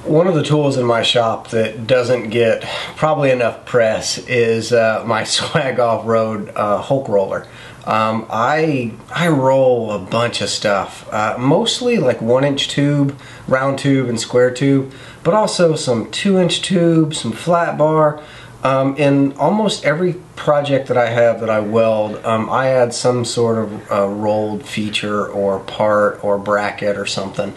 One of the tools in my shop that doesn't get probably enough press is my Swag Off-Road Hulk roller. I roll a bunch of stuff, mostly like 1-inch tube, round tube, and square tube, but also some 2-inch tube, some flat bar. In almost every project that I have that I weld, I add some sort of rolled feature or part or bracket or something.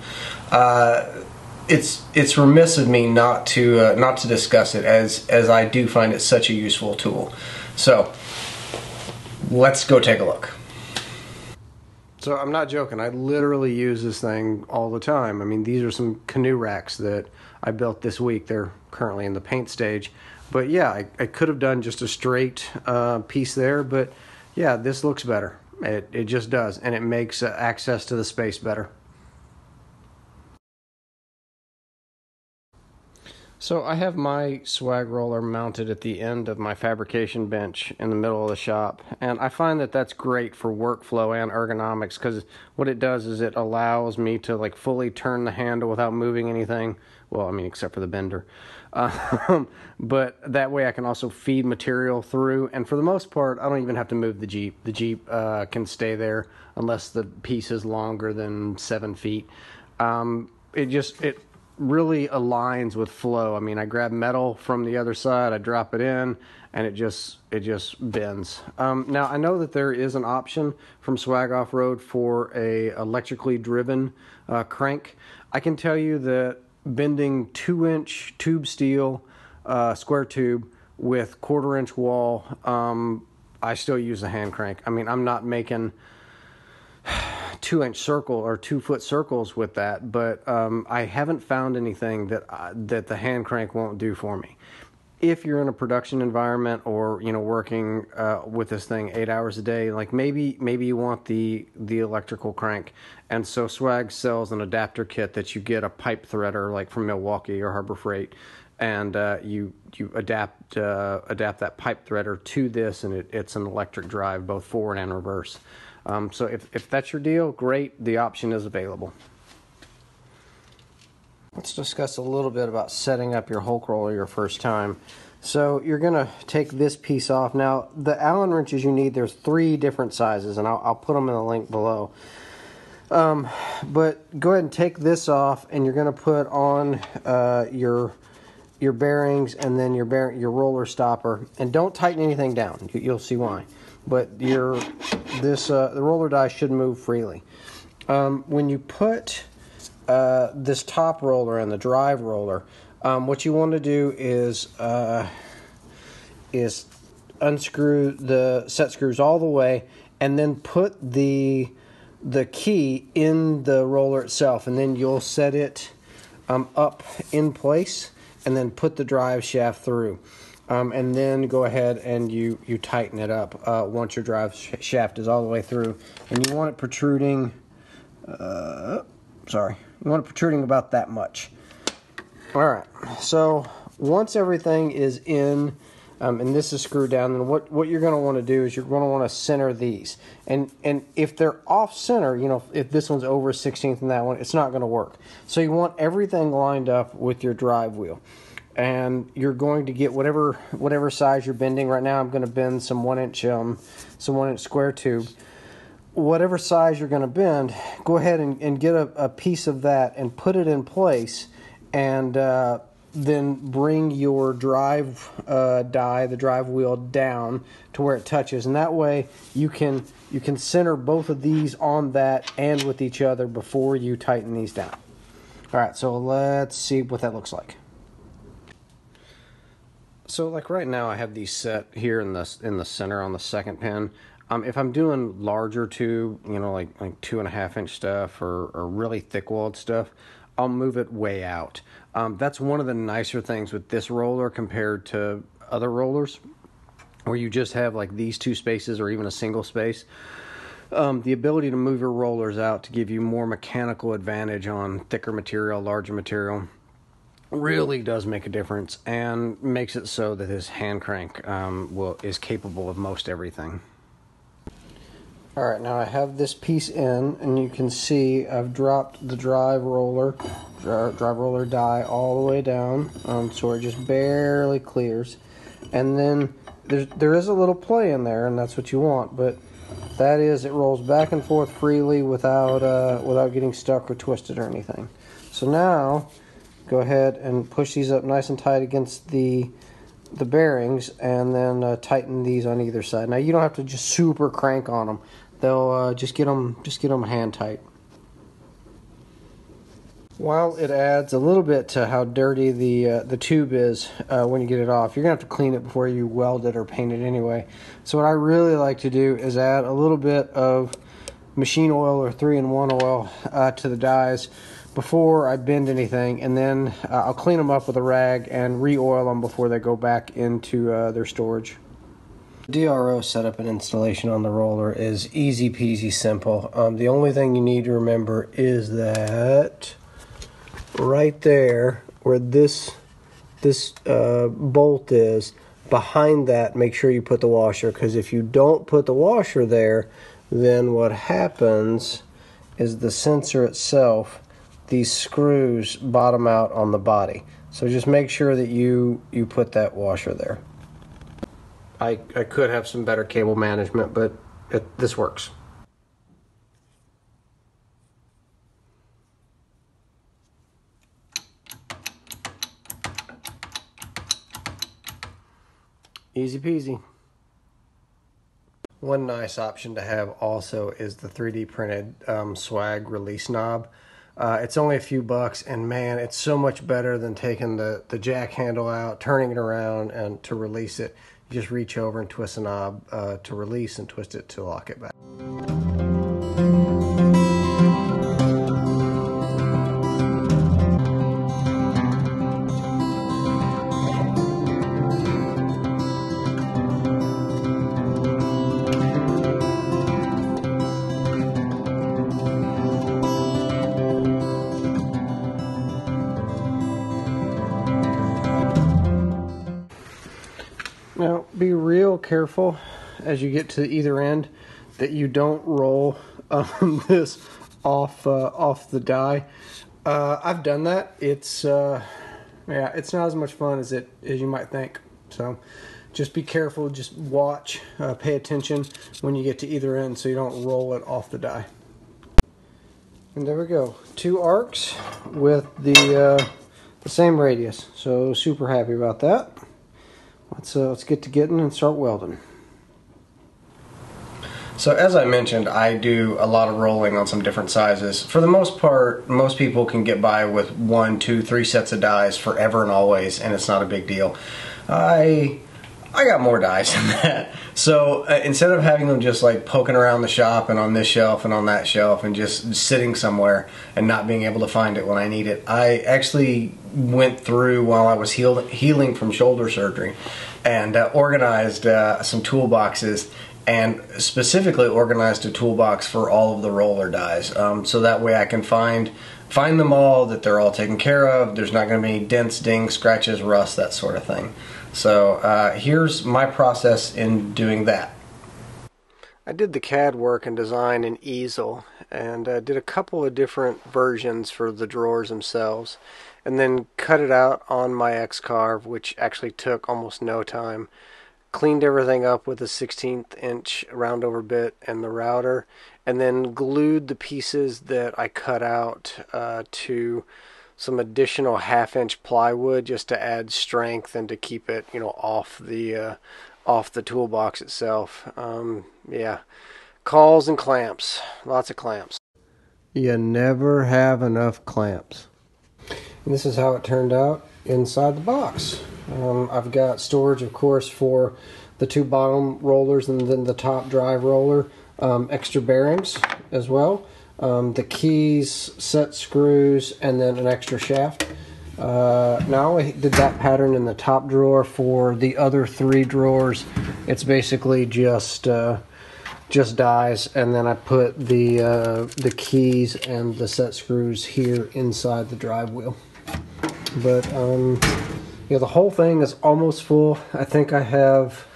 It's remiss of me not to discuss it, as I do find it such a useful tool. So let's go take a look. So I'm not joking, I literally use this thing all the time. I mean, these are some canoe racks that I built this week. They're currently in the paint stage. But yeah, I could have done just a straight piece there, but yeah, this looks better. It just does, and it makes access to the space better. So I have my swag roller mounted at the end of my fabrication bench in the middle of the shop, and I find that that's great for workflow and ergonomics, because what it does is it allows me to like fully turn the handle without moving anything. Well, I mean, except for the bender. But that way I can also feed material through, and for the most part I don't even have to move the Jeep. The Jeep can stay there unless the piece is longer than 7 feet. It really aligns with flow. I mean, I grab metal from the other side, I drop it in, and it just bends. Now I know that there is an option from Swag Off-Road for a electrically driven crank. I can tell you that bending 2-inch tube steel, square tube with 1/4-inch wall, I still use a hand crank. I mean, I'm not making 2-inch circle or 2-foot circles with that, but I haven't found anything that the hand crank won't do for me. If you're in a production environment, or working with this thing 8 hours a day, like maybe you want the electrical crank, and so Swag sells an adapter kit that you get a pipe threader like from Milwaukee or Harbor Freight, and you adapt that pipe threader to this, and it's an electric drive both forward and reverse. So if that's your deal, great, the option is available. Let's discuss a little bit about setting up your Hulk roller your first time. So you're going to take this piece off. Now, the Allen wrenches you need, there's 3 different sizes, and I'll put them in the link below. But go ahead and take this off, and you're going to put on your bearings, and then your roller stopper, and don't tighten anything down. You'll see why. But the roller die should move freely. When you put this top roller and the drive roller, what you want to do is unscrew the set screws all the way, and then put the key in the roller itself, and then you'll set it up in place, and then put the drive shaft through. And then go ahead and you tighten it up once your drive shaft is all the way through, and you want it protruding. You want it protruding about that much. All right. So once everything is in, and this is screwed down, then what you're going to want to do is you're going to want to center these. And if they're off center, if this one's over a 16th and that one, it's not going to work. So you want everything lined up with your drive wheel. And you're going to get whatever size you're bending. Right now I'm going to bend some 1-inch square tube. Whatever size you're going to bend, go ahead and get a piece of that and put it in place, and then bring your drive the drive wheel down to where it touches, and that way you can center both of these on that and with each other before you tighten these down. Alright, so let's see what that looks like. So like right now I have these set here in the center on the second pin. If I'm doing larger tube, like 2.5-inch stuff or really thick walled stuff, I'll move it way out. That's one of the nicer things with this roller compared to other rollers, where you just have like these 2 spaces or even a single space. The ability to move your rollers out to give you more mechanical advantage on thicker material, larger material, really does make a difference, and makes it so that this hand crank is capable of most everything. Alright, now I have this piece in, and you can see I've dropped the drive roller drive roller die all the way down, so it just barely clears. And then there is a little play in there, and that's what you want, but that is, it rolls back and forth freely without getting stuck or twisted or anything. So now, go ahead and push these up nice and tight against the bearings, and then tighten these on either side. Now you don't have to just super crank on them. They'll just get them hand tight. While it adds a little bit to how dirty the tube is when you get it off, you're gonna have to clean it before you weld it or paint it anyway. So what I really like to do is add a little bit of machine oil or 3-in-1 oil to the dies before I bend anything, and then I'll clean them up with a rag and re-oil them before they go back into their storage. DRO setup and installation on the roller is easy peasy simple. The only thing you need to remember is that right there where this bolt is, behind that, make sure you put the washer, because if you don't put the washer there, then what happens is the sensor itself, these screws bottom out on the body. So just make sure that you put that washer there. I could have some better cable management, but this works. Easy peasy. One nice option to have also is the 3D printed swag release knob. It's only a few bucks, and man, it's so much better than taking the jack handle out, turning it around, and to release it, you just reach over and twist the knob to release and twist it to lock it back. Now, be real careful as you get to either end that you don't roll this off the die. I've done that. It's yeah, it's not as much fun as you might think. So, just be careful. Just watch, pay attention when you get to either end, so you don't roll it off the die. And there we go. 2 arcs with the same radius. So super happy about that. Let's get to getting and start welding. So as I mentioned, I do a lot of rolling on some different sizes. For the most part, most people can get by with 1, 2, 3 sets of dies forever and always, and it's not a big deal. I got more dies than that. So instead of having them just like poking around the shop and on this shelf and on that shelf and just sitting somewhere and not being able to find it when I need it, I actually went through while I was healing from shoulder surgery and organized some toolboxes, and specifically organized a toolbox for all of the roller dies, so that way I can find them all, that they're all taken care of, there's not going to be any dents, dings, scratches, rust, that sort of thing. So here's my process in doing that. I did the CAD work and design in easel, and did a couple of different versions for the drawers themselves, and then cut it out on my X-Carve, which actually took almost no time. Cleaned everything up with a 16th inch roundover bit and the router, and then glued the pieces that I cut out to some additional 1/2-inch plywood just to add strength and to keep it, off the toolbox itself. Yeah, cauls and clamps, lots of clamps. You never have enough clamps. And this is how it turned out inside the box. I've got storage, of course, for the 2 bottom rollers and then the top drive roller, extra bearings as well, the keys, set screws, and then an extra shaft. Now I did that pattern in the top drawer. For the other 3 drawers, it's basically just dies, and then I put the keys and the set screws here inside the drive wheel. But yeah, the whole thing is almost full. I think I have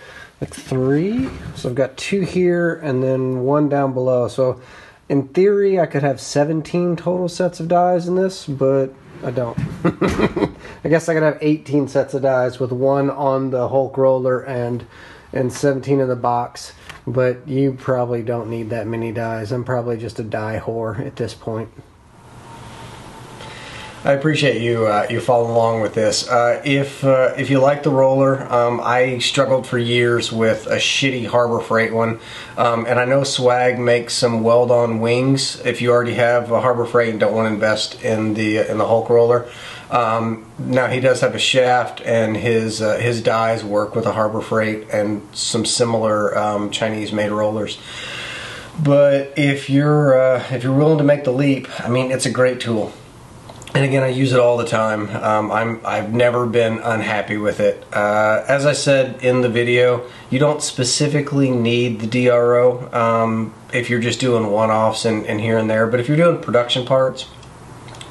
like 3, so I've got 2 here and then 1 down below. So in theory I could have 17 total sets of dies in this, but I don't. I guess I could have 18 sets of dies with 1 on the Hulk roller and 17 in the box. But you probably don't need that many dies. I'm probably just a die whore at this point. I appreciate you following along with this. If you like the roller, I struggled for years with a shitty Harbor Freight one, and I know Swag makes some weld-on wings. If you already have a Harbor Freight and don't want to invest in the Hulk roller, now he does have a shaft, and his dies work with a Harbor Freight and some similar Chinese-made rollers. But if you're willing to make the leap, I mean, it's a great tool. And again, I use it all the time. I've never been unhappy with it. As I said in the video, you don't specifically need the DRO if you're just doing one-offs and here and there. But if you're doing production parts,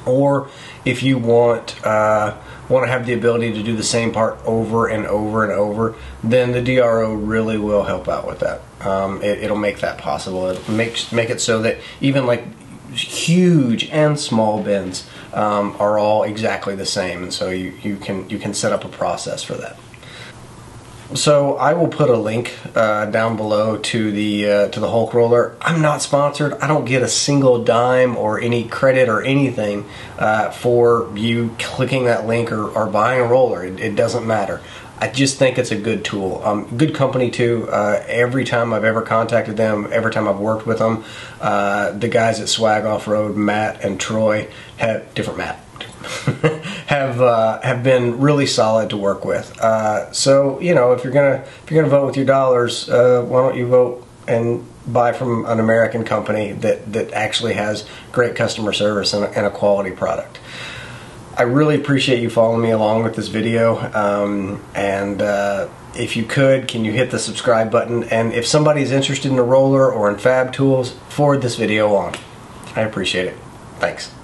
or if you want to have the ability to do the same part over and over and over, then the DRO really will help out with that. It'll make that possible. It'll make it so that even like huge and small bends are all exactly the same, and so you can set up a process for that. So I will put a link down below to the Hulk roller. I'm not sponsored. I don't get a single dime or any credit or anything for you clicking that link or buying a roller. It doesn't matter. I just think it's a good tool. Good company too. Every time I've ever contacted them, every time I've worked with them, the guys at Swag Off-Road, Matt and Troy, have been really solid to work with. So you know, if you're gonna vote with your dollars, why don't you vote and buy from an American company that actually has great customer service and a quality product. I really appreciate you following me along with this video, and if you could, can you hit the subscribe button, and if somebody's interested in a roller or in fab tools, forward this video on. I appreciate it. Thanks.